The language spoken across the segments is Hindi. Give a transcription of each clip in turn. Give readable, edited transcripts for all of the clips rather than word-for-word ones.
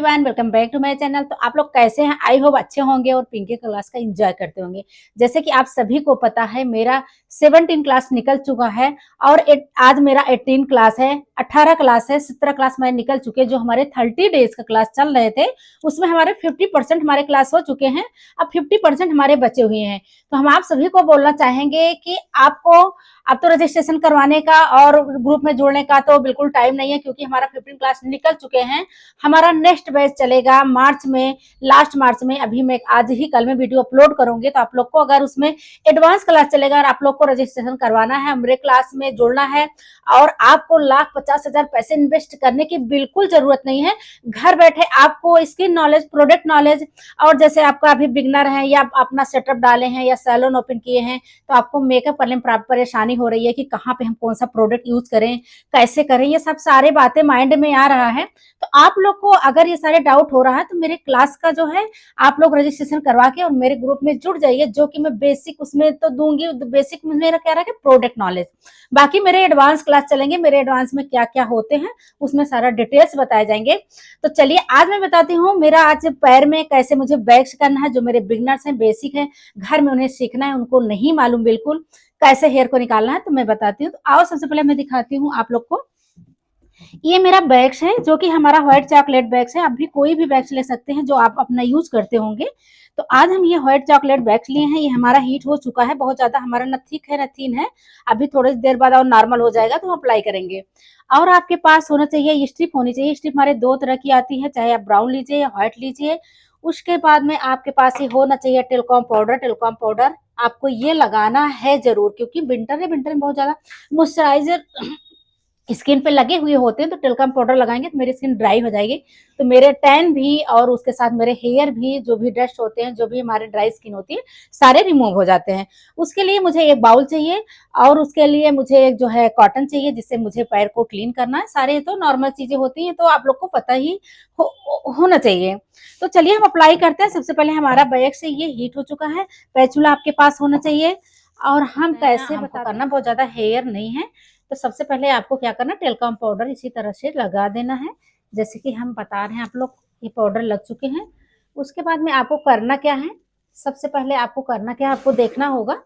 Everyone, welcome back to my channel. तो आप लोग कैसे हैं? आई होप अच्छे होंगे और पिंकी क्लास का एंजॉय करते होंगे। जैसे कि आप सभी को पता है, मेरा 17 क्लास निकल चुका है और आज मेरा 18 क्लास है, 18 क्लास है, 17 क्लास मैं निकल चुके। जो हमारे 30 डेज का क्लास चल रहे थे उसमें हमारे 50% हमारे क्लास हो चुके हैं। अब 50% हमारे बचे हुए हैं। तो हम आप सभी को बोलना चाहेंगे कि आपको अब तो रजिस्ट्रेशन करवाने का और ग्रुप में जोड़ने का तो बिल्कुल टाइम नहीं है, क्योंकि हमारा 15 क्लास निकल चुके हैं। हमारा नेक्स्ट बैच चलेगा मार्च में, लास्ट मार्च में। अभी मैं आज ही कल में वीडियो अपलोड करूंगी, तो आप लोग को अगर उसमें एडवांस क्लास चलेगा और आप लोग को रजिस्ट्रेशन करवाना है, हमारे क्लास में जुड़ना है और आपको 1,50,000 पैसे इन्वेस्ट करने की बिल्कुल जरूरत नहीं है। घर बैठे आपको स्किन नॉलेज, प्रोडक्ट नॉलेज, और जैसे आपका अभी बिगनर है या अपना सेटअप डाले हैं या सैलून ओपन किए हैं, तो आपको मेकअप करने में परेशानी हो रही है कि कहाँ पे हम कौन सा प्रोडक्ट यूज करें, कैसे करें, ये सब सारे बातें माइंड में आ रहा है। तो आप लोग को अगर ये सारे डाउट हो रहा है तो मेरे क्लास का जो है आप लोग रजिस्ट्रेशन करवा के और मेरे ग्रुप में जुड़ जाइए, जो कि मैं बेसिक उसमें तो दूंगी। बेसिक में मेरा क्या रहा है, प्रोडक्ट नॉलेज। बाकी मेरे एडवांस क्लास चलेंगे, मेरे एडवांस में क्या क्या होते हैं उसमें सारा डिटेल्स बताए जाएंगे। तो चलिए आज मैं बताती हूँ मेरा आज पैर में कैसे मुझे वैक्स करना है। जो मेरे बिगनर्स हैं, बेसिक है, घर में उन्हें सीखना है, उनको नहीं मालूम बिल्कुल कैसे हेयर को निकालना है, तो मैं बताती हूँ। तो आओ सबसे पहले मैं दिखाती हूँ आप लोग को। ये मेरा बैग्स है, जो कि हमारा व्हाइट चॉकलेट बैग्स है। आप भी कोई भी बैग्स ले सकते हैं जो आप अपना यूज करते होंगे। तो आज हम ये व्हाइट चॉकलेट बैग्स लिए हैं। ये हमारा हीट हो चुका है बहुत ज्यादा, हमारा न थिक है न थीन है। अभी थोड़ी देर बाद और नॉर्मल हो जाएगा तो हम अप्लाई करेंगे। और आपके पास होना चाहिए स्ट्रिप, होनी चाहिए स्ट्रिप। हमारे दो तरह की आती है, चाहे आप ब्राउन लीजिए या व्हाइट लीजिए। उसके बाद में आपके पास ये होना चाहिए टेलकॉम पाउडर। टेलकॉम पाउडर आपको ये लगाना है जरूर, क्योंकि विंटर है, विंटर में बहुत ज्यादा मॉइस्चराइजर स्किन पे लगे हुए होते हैं। तो टेलकम पाउडर लगाएंगे तो मेरी स्किन ड्राई हो जाएगी, तो मेरे टैन भी और उसके साथ मेरे हेयर भी, जो भी डस्ट होते हैं, जो भी हमारे ड्राई स्किन होती है, सारे रिमूव हो जाते हैं। उसके लिए मुझे एक बाउल चाहिए और उसके लिए मुझे एक जो है कॉटन चाहिए, जिससे मुझे पैर को क्लीन करना है। सारे तो नॉर्मल चीजें होती हैं, तो आप लोग को पता ही होना चाहिए। तो चलिए हम अप्लाई करते हैं। सबसे पहले हमारा बैग से ये हीट हो चुका है, पैचुला आपके पास होना चाहिए। और हम कैसे हमको करना, बहुत ज्यादा हेयर नहीं है। तो सबसे पहले आपको क्या करना, टेलकॉम पाउडर इसी तरह से लगा देना है, जैसे कि हम बता रहे हैं। आप लोग ये पाउडर लग चुके हैं। उसके बाद में आपको करना क्या है, सबसे पहले आपको करना क्या है, आपको देखना होगा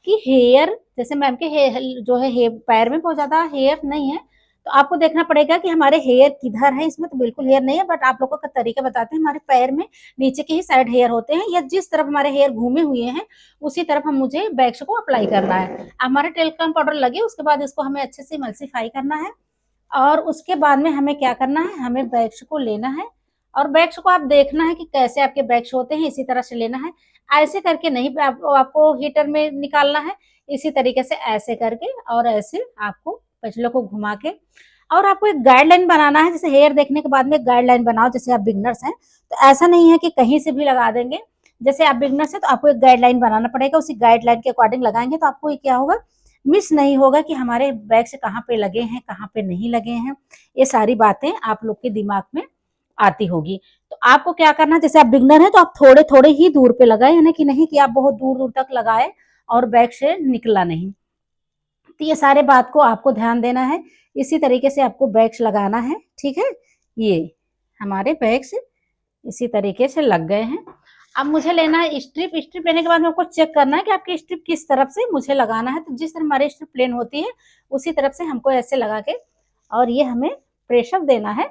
कि हेयर, जैसे मैम के हेयर जो है पैर में बहुत ज्यादा हेयर नहीं है, तो आपको देखना पड़ेगा कि हमारे हेयर किधर है। इसमें तो बिल्कुल हेयर नहीं है, बट आप लोगों का तरीका बताते हैं। हमारे पैर में नीचे की ही साइड हेयर होते हैं, या जिस तरफ हमारे हेयर घूमे हुए हैं उसी तरफ हम मुझे बैग्स को अप्लाई करना है। हमारे टेलकम पाउडर लगे, उसके बाद इसको हमें अच्छे से मल्सीफाई करना है। और उसके बाद में हमें क्या करना है, हमें बैग्स को लेना है और बैग्स को आप देखना है कि कैसे आपके बैग्स होते हैं, इसी तरह से लेना है। ऐसे करके नहीं आपको हीटर में निकालना है, इसी तरीके से ऐसे करके और ऐसे आपको पछले को घुमा के। और आपको एक गाइडलाइन बनाना है, जैसे हेयर देखने के बाद में एक गाइडलाइन बनाओ। जैसे आप बिगनर्स हैं तो ऐसा नहीं है कि कहीं से भी लगा देंगे। जैसे आप बिगनर्स हैं तो आपको एक गाइडलाइन बनाना पड़ेगा, उसी गाइडलाइन के अकॉर्डिंग लगाएंगे तो आपको ये क्या होगा, मिस नहीं होगा कि हमारे बैग से कहाँ पे लगे हैं, कहाँ पे नहीं लगे हैं। ये सारी बातें आप लोग के दिमाग में आती होगी। तो आपको क्या करना है, जैसे आप बिगनर हैं तो आप थोड़े थोड़े ही दूर पे लगाए, यानी कि नहीं कि आप बहुत दूर दूर तक लगाए और बैग से निकला नहीं। तो ये सारे बात को आपको ध्यान देना है। इसी तरीके से आपको बैग्स लगाना है, ठीक है। ये हमारे बैग्स इसी तरीके से लग गए हैं। अब मुझे लेना है स्ट्रिप। स्ट्रिप लेने के बाद में आपको चेक करना है कि आपकी स्ट्रिप किस तरफ से मुझे लगाना है। तो जिस तरह हमारी स्ट्रिप प्लेन होती है उसी तरफ से हमको ऐसे लगा के और ये हमें प्रेशर देना है,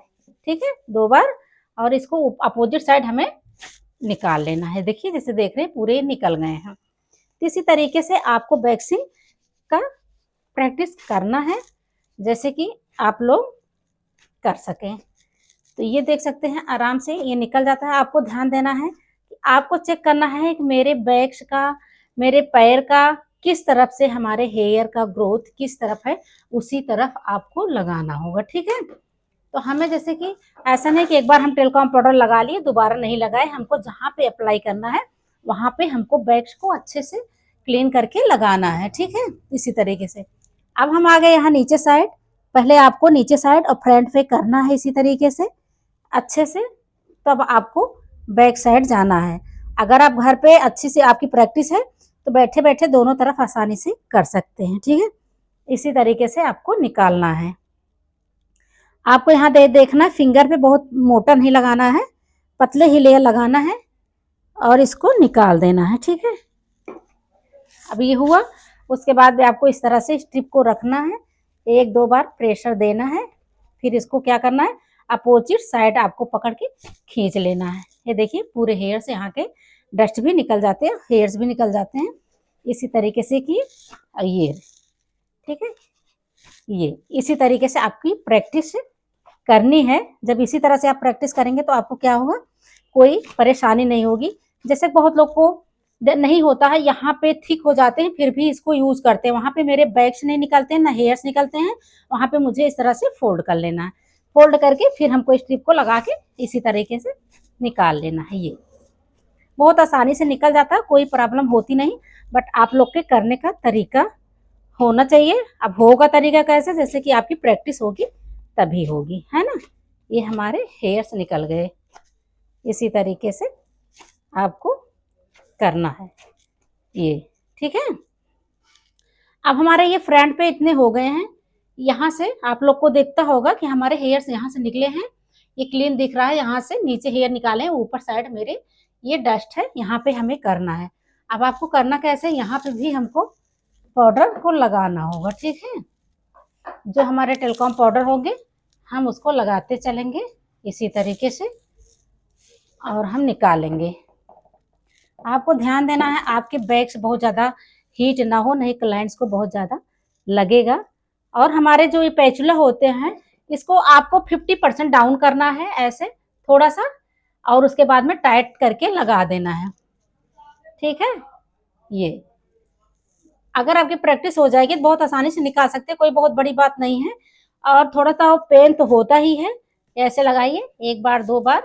ठीक है, 2 बार। और इसको अपोजिट साइड हमें निकाल लेना है। देखिए जैसे देख रहे हैं पूरे निकल गए हैं। तो इसी तरीके से आपको वैक्सिंग का प्रैक्टिस करना है, जैसे कि आप लोग कर सकें। तो ये देख सकते हैं आराम से ये निकल जाता है। आपको ध्यान देना है कि आपको चेक करना है कि मेरे बैग्स का, मेरे पैर का किस तरफ से हमारे हेयर का ग्रोथ किस तरफ है, उसी तरफ आपको लगाना होगा, ठीक है। तो हमें जैसे कि ऐसा नहीं कि एक बार हम टेलकॉम पाउडर लगा लिए दोबारा नहीं लगाए, हमको जहाँ पे अप्लाई करना है वहां पे हमको बैग्स को अच्छे से क्लीन करके लगाना है, ठीक है। इसी तरीके से अब हम आ गए यहाँ नीचे साइड। पहले आपको नीचे साइड और फ्रंट पे करना है इसी तरीके से अच्छे से, तब आपको बैक साइड जाना है। अगर आप घर पे अच्छी से आपकी प्रैक्टिस है तो बैठे बैठे दोनों तरफ आसानी से कर सकते हैं, ठीक है। इसी तरीके से आपको निकालना है। आपको यहाँ देखना है, फिंगर पे बहुत मोटा नहीं लगाना है, पतले ही लेयर लगाना है और इसको निकाल देना है। ठीक है, अब ये हुआ। उसके बाद भी आपको इस तरह से स्ट्रिप को रखना है, 1-2 बार प्रेशर देना है, फिर इसको क्या करना है, अपोजिट साइड आपको पकड़ के खींच लेना है। ये देखिए पूरे हेयर से यहाँ के डस्ट भी निकल जाते हैं, हेयर्स भी निकल जाते हैं। इसी तरीके से कि ये ठीक है, ये इसी तरीके से आपकी प्रैक्टिस करनी है। जब इसी तरह से आप प्रैक्टिस करेंगे तो आपको क्या होगा, कोई परेशानी नहीं होगी। जैसे बहुत लोग को नहीं होता है, यहाँ पे थिक हो जाते हैं फिर भी इसको यूज करते हैं, वहां पे मेरे बैग्स नहीं निकलते हैं ना हेयर्स निकलते हैं, वहां पे मुझे इस तरह से फोल्ड कर लेना है। फोल्ड करके फिर हमको स्ट्रिप को लगा के इसी तरीके से निकाल लेना है। ये बहुत आसानी से निकल जाता है, कोई प्रॉब्लम होती नहीं। बट आप लोग के करने का तरीका होना चाहिए। अब होगा तरीका कैसे, जैसे कि आपकी प्रैक्टिस होगी तभी होगी, है ना। ये हमारे हेयर्स निकल गए, इसी तरीके से आपको करना है ये। ठीक है, अब हमारे ये फ्रंट पे इतने हो गए हैं। यहाँ से आप लोग को देखता होगा कि हमारे हेयर्स यहाँ से निकले हैं, ये क्लीन दिख रहा है। यहाँ से नीचे हेयर निकाले हैं, ऊपर साइड मेरे ये डस्ट है, यहाँ पे हमें करना है। अब आपको करना कैसे, यहाँ पे भी हमको पाउडर को लगाना होगा। ठीक है, जो हमारे टेलकॉम पाउडर होंगे हम उसको लगाते चलेंगे इसी तरीके से और हम निकालेंगे। आपको ध्यान देना है आपके बैग्स बहुत ज़्यादा हीट ना हो, नहीं क्लाइंट्स को बहुत ज़्यादा लगेगा। और हमारे जो ये पैचुला होते हैं इसको आपको 50% डाउन करना है ऐसे थोड़ा सा, और उसके बाद में टाइट करके लगा देना है। ठीक है, ये अगर आपकी प्रैक्टिस हो जाएगी तो बहुत आसानी से निकाल सकते हैं, कोई बहुत बड़ी बात नहीं है। और थोड़ा सा पेन तो होता ही है। ऐसे लगाइए, 1 बार 2 बार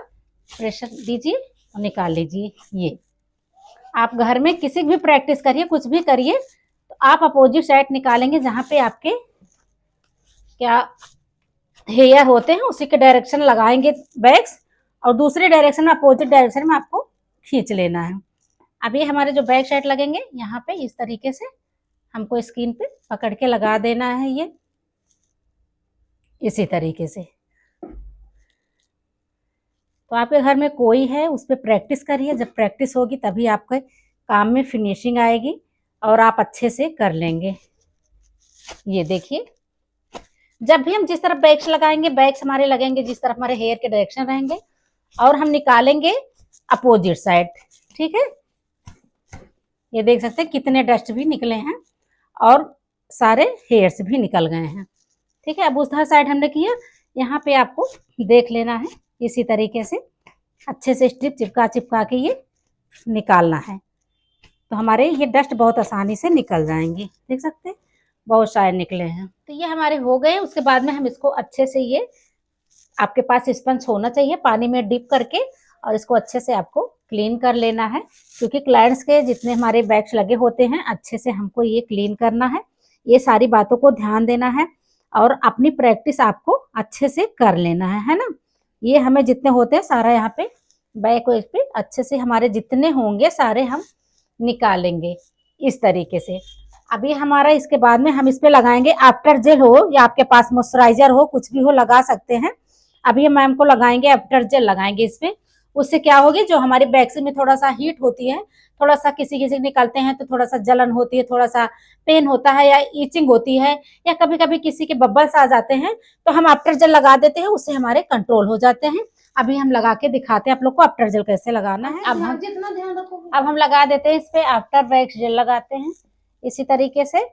प्रेशर दीजिए और निकाल लीजिए। ये आप घर में किसी भी प्रैक्टिस करिए, कुछ भी करिए, तो आप अपोजिट साइड निकालेंगे जहाँ पे आपके क्या हेयर होते हैं उसी के डायरेक्शन लगाएंगे बैग्स, और दूसरे डायरेक्शन में अपोजिट डायरेक्शन में आपको खींच लेना है। अब ये हमारे जो बैक साइड लगेंगे यहाँ पे इस तरीके से हमको स्किन पे पकड़ के लगा देना है, ये इसी तरीके से। तो आपके घर में कोई है उस पर प्रैक्टिस करिए, जब प्रैक्टिस होगी तभी आपके काम में फिनिशिंग आएगी और आप अच्छे से कर लेंगे। ये देखिए, जब भी हम जिस तरफ बैग्स लगाएंगे, बैग्स हमारे लगेंगे जिस तरफ हमारे हेयर के डायरेक्शन रहेंगे, और हम निकालेंगे अपोजिट साइड। ठीक है, ये देख सकते हैं कितने डस्ट भी निकले हैं और सारे हेयर्स भी निकल गए हैं। ठीक है, अब उस साइड हमने किया, यहाँ पे आपको देख लेना है इसी तरीके से अच्छे से स्ट्रिप चिपका चिपका के ये निकालना है, तो हमारे ये डस्ट बहुत आसानी से निकल जाएंगे। देख सकते हैं बहुत सारे निकले हैं। तो ये हमारे हो गए। उसके बाद में हम इसको अच्छे से, ये आपके पास स्पंज होना चाहिए, पानी में डिप करके और इसको अच्छे से आपको क्लीन कर लेना है, क्योंकि क्लाइंट्स के जितने हमारे बैग्स लगे होते हैं अच्छे से हमको ये क्लीन करना है। ये सारी बातों को ध्यान देना है और अपनी प्रैक्टिस आपको अच्छे से कर लेना है ना। ये हमें जितने होते हैं सारा यहाँ पे बैक वेज पे अच्छे से हमारे जितने होंगे सारे हम निकालेंगे इस तरीके से। अभी हमारा इसके बाद में हम इस पे लगाएंगे आफ्टर जेल हो या आपके पास मॉइस्चराइजर हो, कुछ भी हो लगा सकते हैं। अभी हम मैम को लगाएंगे आफ्टर जेल लगाएंगे इस पे। उससे क्या होगी, जो हमारे बैक में थोड़ा सा हीट होती है, थोड़ा सा किसी किसी निकालते हैं तो थोड़ा सा जलन होती है, थोड़ा सा पेन होता है या ईचिंग होती है, या कभी कभी किसी के बबल्स आ जाते हैं, तो हम आफ्टर जेल लगा देते हैं, उससे हमारे कंट्रोल हो जाते हैं। अभी हम लगा के दिखाते हैं आप लोग को आफ्टर जेल कैसे लगाना है। अब हम लगा देते हैं इस पे आफ्टर वैक्स जेल लगाते हैं इसी तरीके से।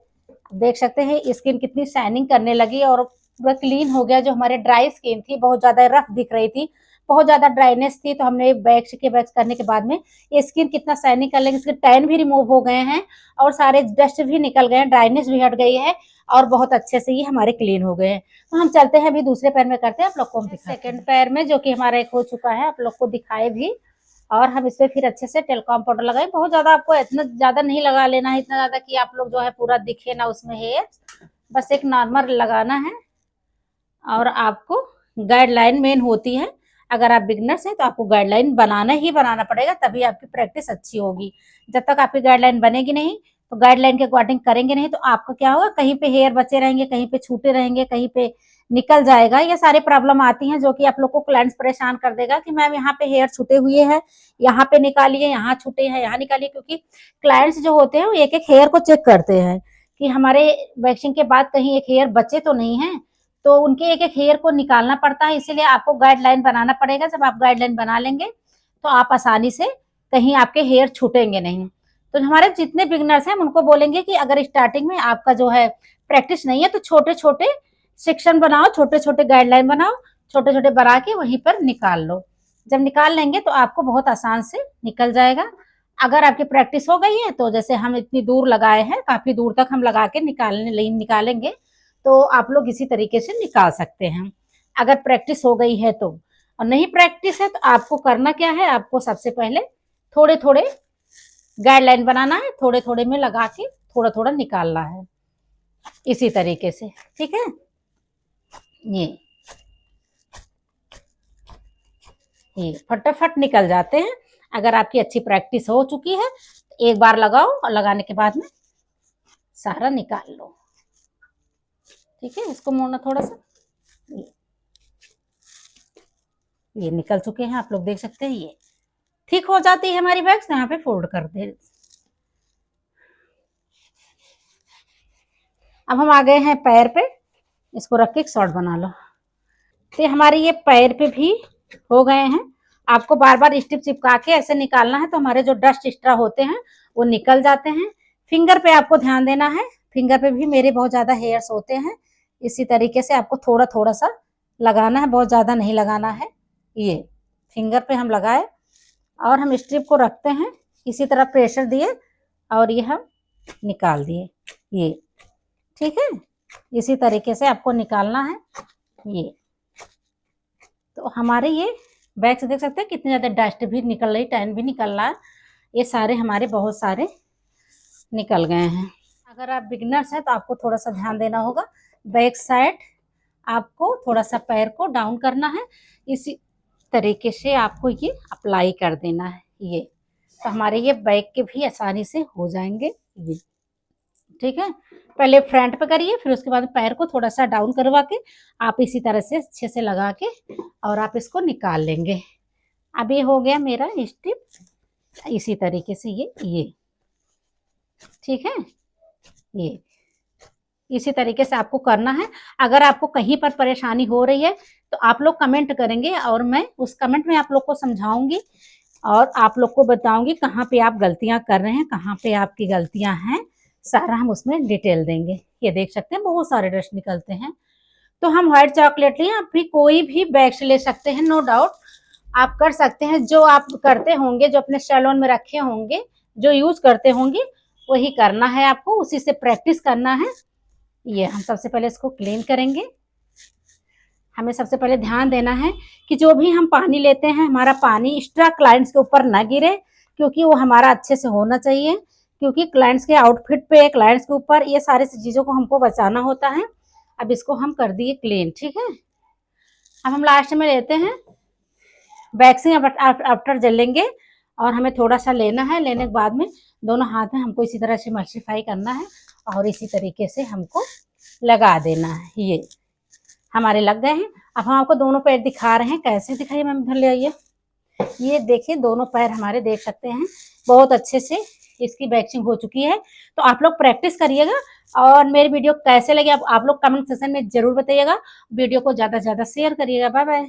देख सकते हैं स्किन कितनी शाइनिंग करने लगी और पूरा क्लीन हो गया। जो हमारे ड्राई स्किन थी, बहुत ज्यादा रफ दिख रही थी, बहुत ज्यादा ड्राइनेस थी, तो हमने वैक्स करने के बाद में ये स्किन कितना शाइनिंग कर लेंगे, इसके टैन भी रिमूव हो गए हैं और सारे डस्ट भी निकल गए हैं, ड्राइनेस भी हट गई है और बहुत अच्छे से ये हमारे क्लीन हो गए हैं। तो हम चलते हैं अभी दूसरे पैर में करते हैं, आप लोग को सेकंड पैर में जो कि हमारा एक हो चुका है, आप लोग को दिखाए भी। और हम इस पे फिर अच्छे से टेलकॉम पाउडर लगाए। बहुत ज्यादा आपको इतना ज्यादा नहीं लगा लेना है, इतना ज्यादा कि आप लोग जो है पूरा दिखे ना उसमें हेयर, बस एक नॉर्मल लगाना है। और आपको गाइडलाइन मेन होती है, अगर आप बिगनर्स हैं तो आपको गाइडलाइन बनाना ही बनाना पड़ेगा, तभी आपकी प्रैक्टिस अच्छी होगी। जब तक आपकी गाइडलाइन बनेगी नहीं, तो गाइडलाइन के अकॉर्डिंग करेंगे नहीं, तो आपका क्या होगा, कहीं पे हेयर बचे रहेंगे, कहीं पे छूटे रहेंगे, कहीं पे निकल जाएगा। ये सारी प्रॉब्लम आती हैं जो कि आप लोग को क्लाइंट्स परेशान कर देगा कि मैम यहाँ पे हेयर छूटे हुए हैं, यहाँ पे निकालिए, यहाँ छूटे हैं, यहाँ निकालिए, क्योंकि क्लाइंट्स जो होते हैं वो एक एक हेयर को चेक करते हैं कि हमारे वैक्सिंग के बाद कहीं एक हेयर बचे तो नहीं है, तो उनके एक एक हेयर को निकालना पड़ता है। इसीलिए आपको गाइडलाइन बनाना पड़ेगा। जब आप गाइडलाइन बना लेंगे तो आप आसानी से कहीं आपके हेयर छूटेंगे नहीं। तो हमारे जितने बिगनर्स हैं उनको बोलेंगे कि अगर स्टार्टिंग में आपका जो है प्रैक्टिस नहीं है तो छोटे छोटे सेक्शन बनाओ, छोटे छोटे गाइडलाइन बनाओ, छोटे छोटे बना के वहीं पर निकाल लो। जब निकाल लेंगे तो आपको बहुत आसान से निकल जाएगा। अगर आपकी प्रैक्टिस हो गई है तो जैसे हम इतनी दूर लगाए हैं, काफी दूर तक हम लगा के निकालेंगे तो आप लोग इसी तरीके से निकाल सकते हैं, अगर प्रैक्टिस हो गई है तो। और नहीं प्रैक्टिस है तो आपको करना क्या है, आपको सबसे पहले थोड़े थोड़े गाइडलाइन बनाना है, थोड़े थोड़े में लगा के थोड़ा थोड़ा निकालना है, इसी तरीके से। ठीक है, ये फटाफट निकल जाते हैं। अगर आपकी अच्छी प्रैक्टिस हो चुकी है तो एक बार लगाओ और लगाने के बाद में सारा निकाल लो। ठीक है, इसको मोड़ना थोड़ा सा, ये निकल चुके हैं, आप लोग देख सकते हैं। ये ठीक हो जाती है हमारी वैक्स। यहाँ पे फोल्ड कर दे। अब हम आ गए हैं पैर पे, इसको रख के एक शॉर्ट बना लो। तो हमारे ये पैर पे भी हो गए हैं। आपको बार बार स्टिप चिपका के ऐसे निकालना है तो हमारे जो डस्ट एक्स्ट्रा होते हैं वो निकल जाते हैं। फिंगर पे आपको ध्यान देना है, फिंगर पे भी मेरे बहुत ज्यादा हेयर्स होते हैं। इसी तरीके से आपको थोड़ा थोड़ा सा लगाना है, बहुत ज्यादा नहीं लगाना है। ये फिंगर पे हम लगाए और हम स्ट्रिप को रखते हैं, इसी तरह प्रेशर दिए और ये हम निकाल दिए। ये ठीक है, इसी तरीके से आपको निकालना है। ये तो हमारे ये वैक्स देख सकते हैं कितनी ज्यादा डस्ट भी निकल रही, टैन भी निकल रहा है। ये सारे हमारे बहुत सारे निकल गए हैं। अगर आप बिगिनर्स हैं तो आपको थोड़ा सा ध्यान देना होगा। बैक साइड आपको थोड़ा सा पैर को डाउन करना है, इसी तरीके से आपको ये अप्लाई कर देना है। ये तो हमारे ये बैक के भी आसानी से हो जाएंगे। ये ठीक है, पहले फ्रंट पे करिए, फिर उसके बाद पैर को थोड़ा सा डाउन करवा के आप इसी तरह से अच्छे से लगा के और आप इसको निकाल लेंगे। अब ये हो गया मेरा स्टिप, इसी तरीके से ये ठीक है। ये इसी तरीके से आपको करना है। अगर आपको कहीं पर परेशानी हो रही है तो आप लोग कमेंट करेंगे और मैं उस कमेंट में आप लोग को समझाऊंगी और आप लोग को बताऊंगी कहाँ पे आप गलतियां कर रहे हैं, कहाँ पे आपकी गलतियां हैं, सारा हम उसमें डिटेल देंगे। ये देख सकते हैं बहुत सारे डस्ट निकलते हैं। तो हम व्हाइट चॉकलेट लिए, आप भी कोई भी बैग्स ले सकते हैं, नो डाउट आप कर सकते हैं। जो आप करते होंगे, जो अपने सैलून में रखे होंगे, जो यूज करते होंगे वही करना है आपको, उसी से प्रैक्टिस करना है। ये हम सबसे पहले इसको क्लीन करेंगे। हमें सबसे पहले ध्यान देना है कि जो भी हम पानी लेते हैं हमारा पानी एक्स्ट्रा क्लाइंट्स के ऊपर ना गिरे, क्योंकि वो हमारा अच्छे से होना चाहिए, क्योंकि क्लाइंट्स के आउटफिट पे, क्लाइंट्स के ऊपर ये सारी चीज़ों को हमको बचाना होता है। अब इसको हम कर दिए क्लीन। ठीक है, अब हम लास्ट में लेते हैं वैक्सिंग आफ्टर जल लेंगे और हमें थोड़ा सा लेना है। लेने के बाद में दोनों हाथ में हमको इसी तरह से मल्टीफ्लाई करना है और इसी तरीके से हमको लगा देना है। ये हमारे लग गए हैं। अब हम आपको दोनों पैर दिखा रहे हैं, कैसे दिखाइए मैम, इधर ले आइए। ये देखिए दोनों पैर हमारे देख सकते हैं बहुत अच्छे से इसकी वैक्सिंग हो चुकी है। तो आप लोग प्रैक्टिस करिएगा और मेरी वीडियो कैसे लगे आप लोग कमेंट सेक्शन में जरूर बताइएगा। वीडियो को ज़्यादा से ज़्यादा शेयर करिएगा। Bye bye.